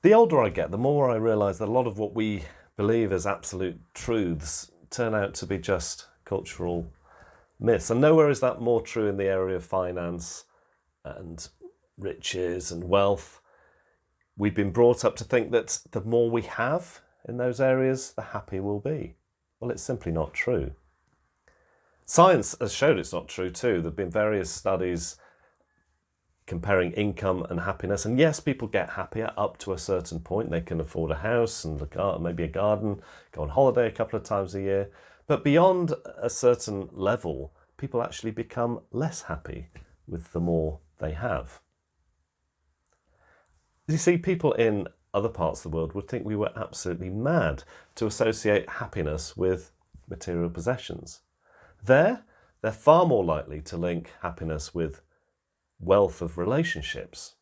The older I get, the more I realise that a lot of what we believe as absolute truths turn out to be just cultural myths. And nowhere is that more true in the area of finance and riches and wealth. We've been brought up to think that the more we have in those areas, the happier we'll be. Well, it's simply not true. Science has showed it's not true too. There have been various studies comparing income and happiness. And yes, people get happier up to a certain point. They can afford a house and maybe a garden, go on holiday a couple of times a year. But beyond a certain level, people actually become less happy with the more they have. You see, people in other parts of the world would think we were absolutely mad to associate happiness with material possessions. They're far more likely to link happiness with wealth of relationships,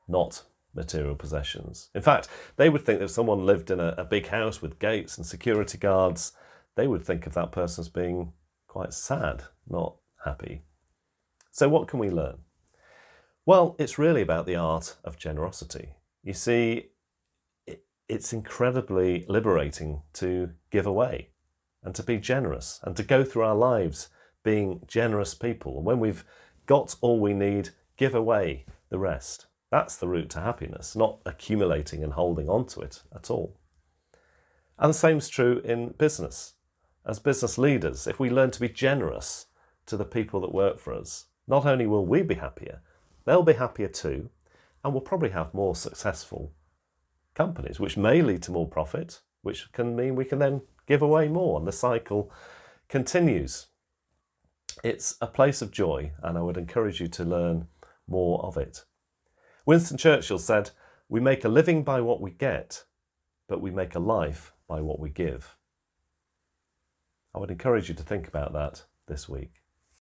not material possessions. In fact, they would think that if someone lived in a big house with gates and security guards, they would think of that person as being quite sad, not happy. So what can we learn? Well, it's really about the art of generosity. You see, it's incredibly liberating to give away and to be generous and to go through our lives being generous people. And when we've got all we need, give away the rest. That's the route to happiness, not accumulating and holding on to it at all. And the same is true in business. As business leaders, if we learn to be generous to the people that work for us, not only will we be happier, they'll be happier too, and we'll probably have more successful companies, which may lead to more profit, which can mean we can then give away more, and the cycle continues. It's a place of joy, and I would encourage you to learn more of it. Winston Churchill said, "We make a living by what we get, but we make a life by what we give." I would encourage you to think about that this week.